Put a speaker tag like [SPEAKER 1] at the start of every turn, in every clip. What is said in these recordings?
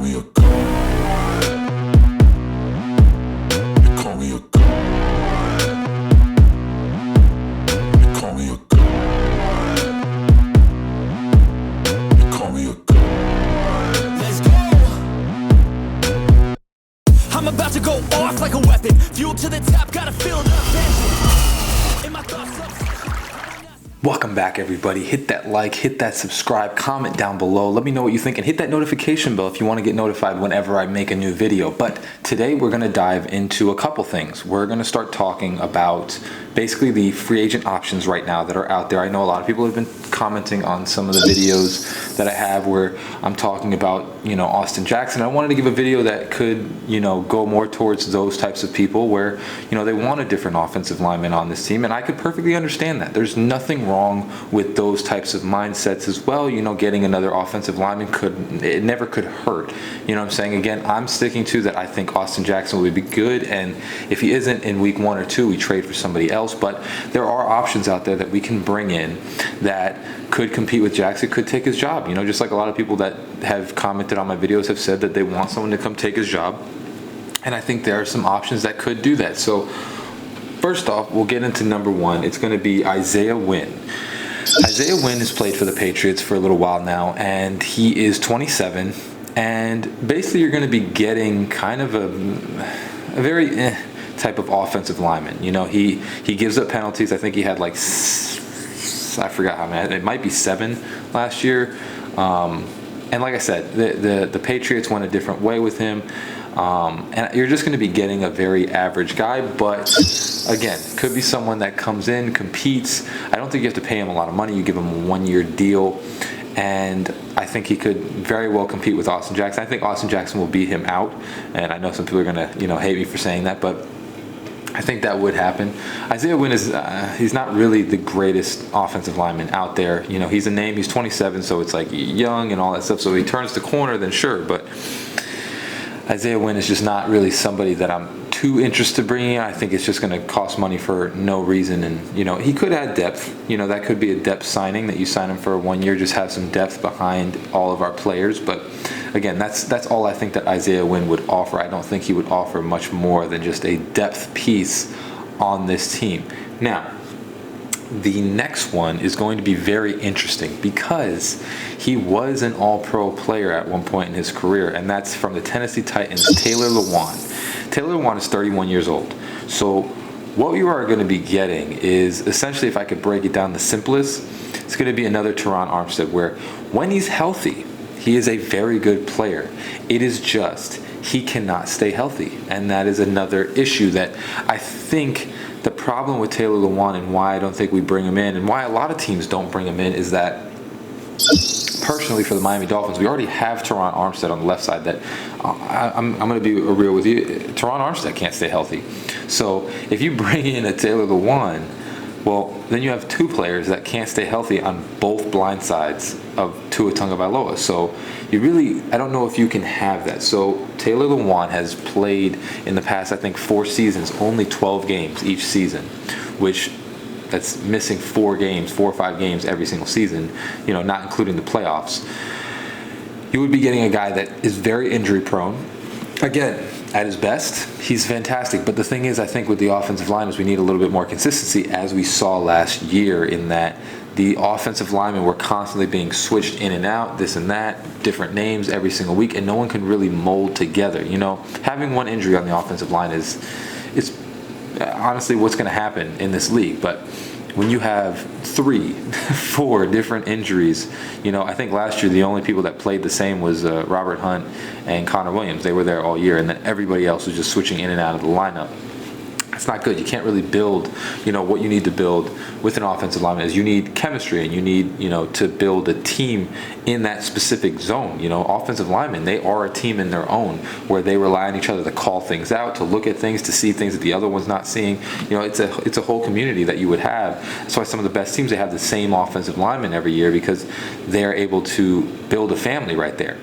[SPEAKER 1] me a god. They call me a god. They call me a god. They call me a god.
[SPEAKER 2] Let's go. I'm about to go off like a weapon. Fuel to the top, gotta feel the vengeance. In my thoughts.
[SPEAKER 3] Welcome back, everybody. Hit that like, hit that subscribe, comment down below. Let me know what you think, and hit that notification bell if you want to get notified whenever I make a new video. But today we're going to dive into a couple things. We're going to start talking about basically the free agent options right now that are out there. I know a lot of people have been commenting on some of the videos that I have where I'm talking about, Austin Jackson. I wanted to give a video that could, go more towards those types of people where, they want a different offensive lineman on this team, and I could perfectly understand that. There's nothing wrong with those types of mindsets as well. Getting another offensive lineman it never could hurt. You know what I'm saying? Again, I'm sticking to that. I think Austin Jackson would be good, and if he isn't in week 1 or 2, we trade for somebody else. But there are options out there that we can bring in that could compete with Jackson, could take his job. Just like a lot of people that have commented on my videos have said that they want someone to come take his job. And I think there are some options that could do that. So first off, we'll get into number 1. It's going to be Isaiah Wynn. Isaiah Wynn has played for the Patriots for a little while now, and he is 27. And basically you're going to be getting kind of a very type of offensive lineman. He gives up penalties. I think he had I forgot how many. It might be 7 last year. And like I said, the Patriots went a different way with him. And you're just going to be getting a very average guy, but again, could be someone that comes in, competes. I don't think you have to pay him a lot of money. You give him a 1-year deal, and I think he could very well compete with Austin Jackson. I think Austin Jackson will beat him out, and I know some people are going to hate me for saying that, but I think that would happen. Isaiah Wynn is he's not really the greatest offensive lineman out there. He's a name. He's 27, so it's like young and all that stuff. So he turns the corner, then sure, but Isaiah Wynn is just not really somebody that I'm too interested in bringing in. I think it's just going to cost money for no reason. And, he could add depth. That could be a depth signing that you sign him for 1 year, just have some depth behind all of our players. But, again, that's all I think that Isaiah Wynn would offer. I don't think he would offer much more than just a depth piece on this team. Now, the next one is going to be very interesting because he was an all-pro player at one point in his career, and that's from the Tennessee Titans, Taylor Lewan. Taylor Lewan is 31 years old. So what you are going to be getting is essentially, if I could break it down the simplest, it's going to be another Teron Armstead where when he's healthy, he is a very good player. It is just he cannot stay healthy, and that is another issue that I think the problem with Taylor Lewan and why I don't think we bring him in and why a lot of teams don't bring him in is that personally for the Miami Dolphins, we already have Teron Armstead on the left side that I'm going to be real with you. Teron Armstead can't stay healthy. So if you bring in a Taylor Lewan, well, then you have 2 players that can't stay healthy on both blind sides of Tua Tagovailoa. So I don't know if you can have that. So Taylor Lewan has played in the past, I think, 4 seasons, only 12 games each season, which that's missing 4 or 5 games every single season, not including the playoffs. You would be getting a guy that is very injury prone. Again, at his best, he's fantastic. But the thing is, I think with the offensive line is we need a little bit more consistency, as we saw last year in that the offensive linemen were constantly being switched in and out, this and that, different names every single week, and no one can really mold together. Having one injury on the offensive line is honestly what's going to happen in this league. But when you have 3, 4 different injuries, I think last year the only people that played the same was Robert Hunt and Connor Williams. They were there all year, and then everybody else was just switching in and out of the lineup. It's not good. You can't really build, what you need to build with an offensive lineman is you need chemistry, and you need, to build a team in that specific zone. Offensive linemen, they are a team in their own where they rely on each other to call things out, to look at things, to see things that the other one's not seeing. It's a whole community that you would have. That's why some of the best teams, they have the same offensive lineman every year because they're able to build a family right there.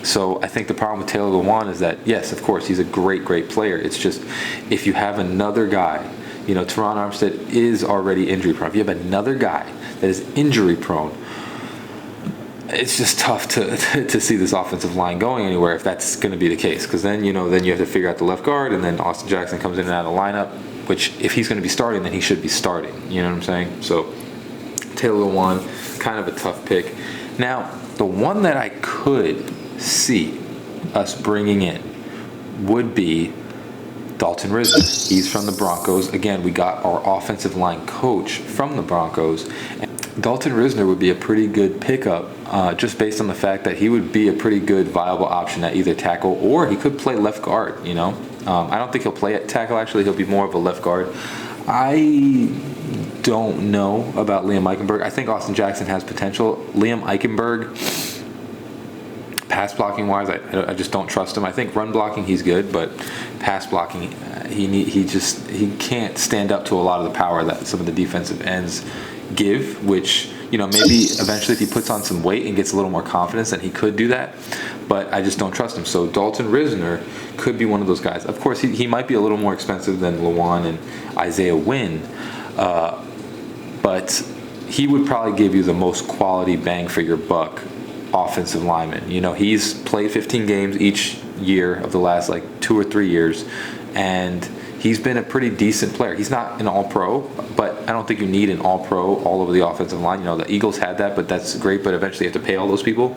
[SPEAKER 3] So I think the problem with Taylor Lewan is that, yes, of course, he's a great player. It's just if you have another guy, Teron Armstead is already injury prone. If you have another guy that is injury prone, it's just tough to see this offensive line going anywhere if that's going to be the case. Because then, then you have to figure out the left guard, and then Austin Jackson comes in and out of the lineup, which if he's going to be starting, then he should be starting. You know what I'm saying? So Taylor Lewan, kind of a tough pick. Now, the one that I could see us bringing in would be Dalton Risner. He's from the Broncos. Again, we got our offensive line coach from the Broncos. Dalton Risner would be a pretty good pickup, just based on the fact that he would be a pretty good viable option at either tackle, or he could play left guard. I don't think he'll play at tackle. Actually, he'll be more of a left guard. I don't know about Liam Eichenberg. I think Austin Jackson has potential. Liam Eichenberg, pass blocking wise, I just don't trust him. I think run blocking he's good, but pass blocking he can't stand up to a lot of the power that some of the defensive ends give, which maybe eventually if he puts on some weight and gets a little more confidence, then he could do that, but I just don't trust him. So Dalton Risner could be one of those guys. Of course, he might be a little more expensive than Lewan and Isaiah Wynn, but he would probably give you the most quality bang for your buck offensive lineman. He's played 15 games each year of the last 2 or 3 years, and he's been a pretty decent player. He's not an all-pro, but I don't think you need an all-pro all over the offensive line. The Eagles had that, but that's great, but eventually you have to pay all those people.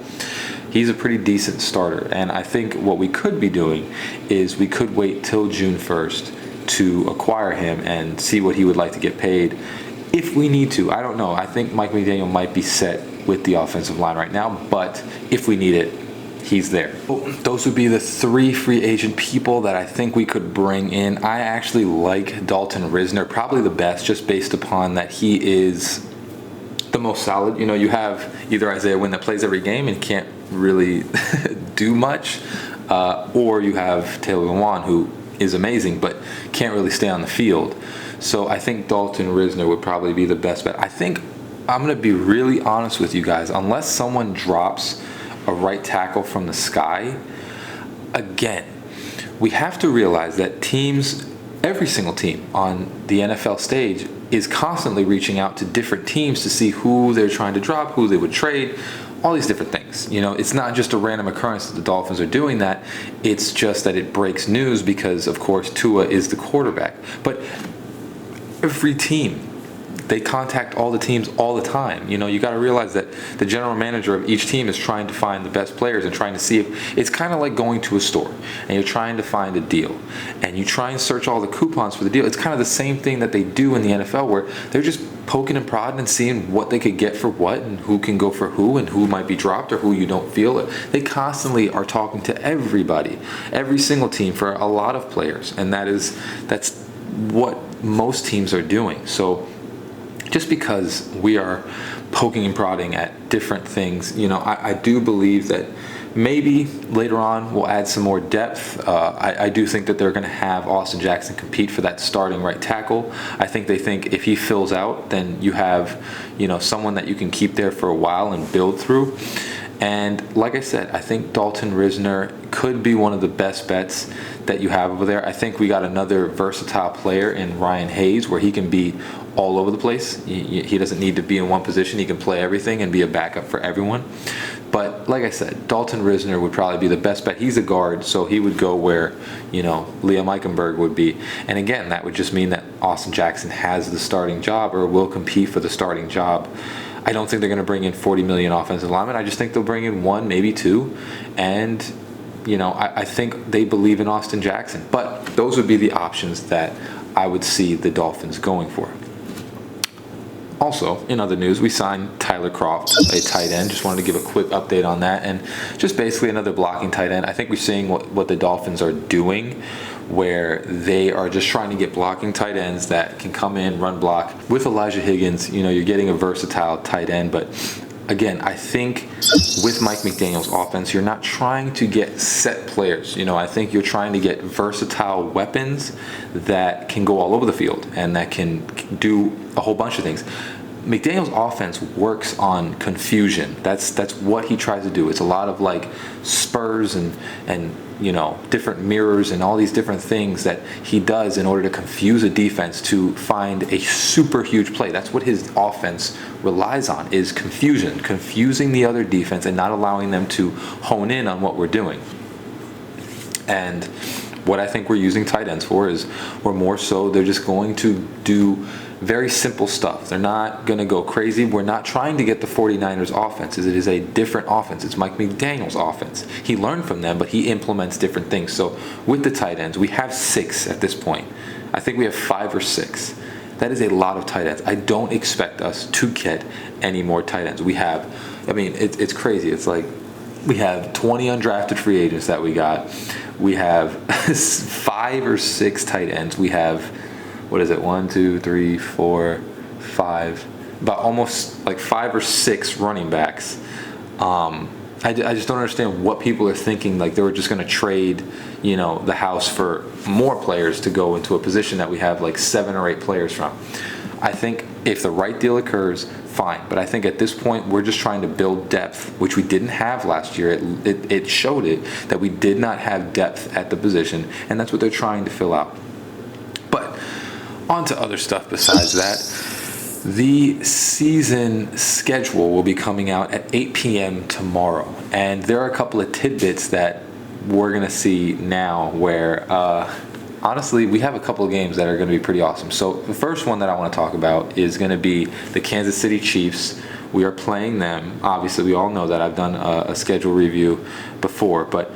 [SPEAKER 3] He's a pretty decent starter, and I think what we could be doing is we could wait till June 1st to acquire him and see what he would like to get paid if we need to. I don't know. I think Mike McDaniel might be set with the offensive line right now, but if we need it, he's there. Those would be the 3 free agent people that I think we could bring in. I actually like Dalton Risner, probably the best, just based upon that he is the most solid. You have either Isaiah Wynn that plays every game and can't really do much, or you have Taylor Lewan, who is amazing but can't really stay on the field. So I think Dalton Risner would probably be the best bet. I think I'm going to be really honest with you guys. Unless someone drops a right tackle from the sky, again, we have to realize that teams, every single team on the NFL stage, is constantly reaching out to different teams to see who they're trying to drop, who they would trade, all these different things. It's not just a random occurrence that the Dolphins are doing that. It's just that it breaks news because, of course, Tua is the quarterback. But every team, they contact all the teams all the time. You got to realize that the general manager of each team is trying to find the best players and trying to see if it's kind of like going to a store and you're trying to find a deal and you try and search all the coupons for the deal. It's kind of the same thing that they do in the NFL, where they're just poking and prodding and seeing what they could get for what and who can go for who and who might be dropped or who you don't feel. They constantly are talking to everybody, every single team, for a lot of players, and that's what most teams are doing. So just because we are poking and prodding at different things, I do believe that maybe later on we'll add some more depth. I do think that they're going to have Austin Jackson compete for that starting right tackle. I think they think if he fills out, then you have, someone that you can keep there for a while and build through. And like I said, I think Dalton Risner could be one of the best bets that you have over there. I think we got another versatile player in Ryan Hayes, where he can be all over the place. He doesn't need to be in one position. He can play everything and be a backup for everyone. But like I said, Dalton Risner would probably be the best bet. He's a guard, so he would go where, Liam Eichenberg would be. And again, that would just mean that Austin Jackson has the starting job or will compete for the starting job. I don't think they're going to bring in 40 million offensive linemen. I just think they'll bring in 1, maybe 2. And, I think they believe in Austin Jackson. But those would be the options that I would see the Dolphins going for. Also, in other news, we signed Tyler Croft, a tight end. Just wanted to give a quick update on that. And just basically another blocking tight end. I think we're seeing what the Dolphins are doing, where they are just trying to get blocking tight ends that can come in, run block. With Elijah Higgins, you're getting a versatile tight end. But again, I think with Mike McDaniel's offense, you're not trying to get set players. I think you're trying to get versatile weapons that can go all over the field and that can do a whole bunch of things. McDaniel's offense works on confusion. That's what he tries to do. It's a lot of like spurs and different mirrors and all these different things that he does in order to confuse a defense to find a super huge play. That's what his offense relies on, is confusion, confusing the other defense and not allowing them to hone in on what we're doing. And what I think we're using tight ends for is they're just going to do very simple stuff. They're not going to go crazy. We're not trying to get the 49ers offense. It is a different offense. It's Mike McDaniel's offense. He learned from them, but he implements different things. So with the tight ends, we have 6 at this point. I think we have 5 or 6. That is a lot of tight ends. I don't expect us to get any more tight ends. We have, it's crazy. It's like we have 20 undrafted free agents that we got. We have 5 or 6 tight ends. We have, 1, 2, 3, 4, 5, about almost like 5 or 6 running backs. I just don't understand what people are thinking, like they were just going to trade, the house for more players to go into a position that we have like 7 or 8 players from. I think if the right deal occurs, fine. But I think at this point, we're just trying to build depth, which we didn't have last year. It showed it that we did not have depth at the position, and that's what they're trying to fill out. But on to other stuff besides that. The season schedule will be coming out at 8 p.m. tomorrow. And there are a couple of tidbits that we're going to see now where, honestly, we have a couple of games that are going to be pretty awesome. So the first one that I want to talk about is going to be the Kansas City Chiefs. We are playing them. Obviously, we all know that. I've done a schedule review before, but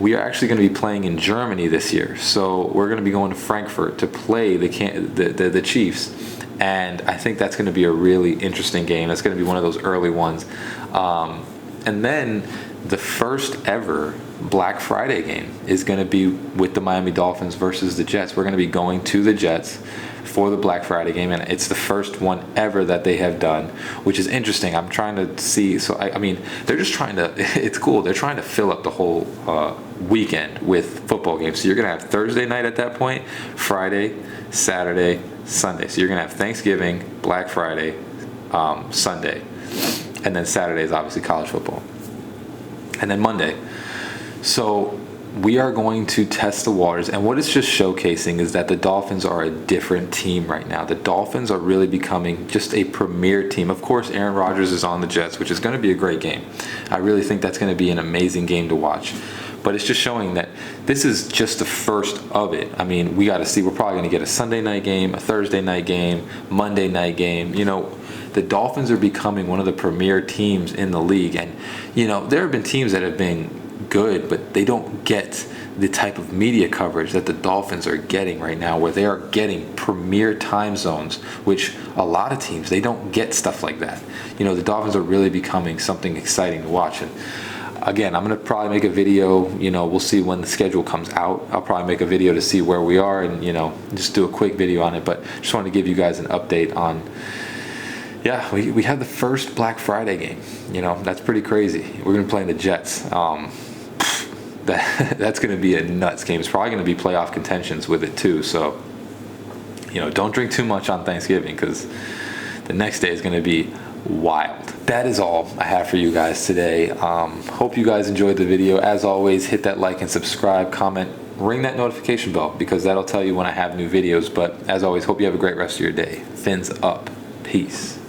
[SPEAKER 3] we are actually going to be playing in Germany this year. So we're going to be going to Frankfurt to play the Chiefs. And I think that's going to be a really interesting game. That's going to be one of those early ones. And then the first ever Black Friday game is going to be with the Miami Dolphins versus the Jets. We're going to be going to the Jets for the Black Friday game, and it's the first one ever that they have done, which is interesting. I'm trying to see. So they're just trying to. It's cool. They're trying to fill up the whole weekend with football games. So you're going to have Thursday night at that point, Friday, Saturday, Sunday. So you're going to have Thanksgiving, Black Friday, Sunday, and then Saturday is obviously college football, and then Monday. So we are going to test the waters, and what it's just showcasing is that the Dolphins are a different team right now. The Dolphins are really becoming just a premier team. Of course, Aaron Rodgers is on the Jets, which is going to be a great game. I really think that's going to be an amazing game to watch. But it's just showing that this is just the first of it. We got to see. We're probably going to get a Sunday night game, a Thursday night game, Monday night game. The Dolphins are becoming one of the premier teams in the league. And, there have been teams that have been good, but they don't get the type of media coverage that the Dolphins are getting right now, where they are getting premier time zones, which a lot of teams, they don't get stuff like that. The Dolphins are really becoming something exciting to watch. And again, I'm going to probably make a video, we'll see when the schedule comes out. I'll probably make a video to see where we are and, just do a quick video on it. But just wanted to give you guys an update on, we had the first Black Friday game. That's pretty crazy. We're going to play in the Jets. That's going to be a nuts game. It's probably going to be playoff contentions with it too. So, don't drink too much on Thanksgiving because the next day is going to be wild. That is all I have for you guys today. Hope you guys enjoyed the video. As always, hit that like and subscribe, comment, ring that notification bell because that'll tell you when I have new videos. But as always, hope you have a great rest of your day. Fins up. Peace.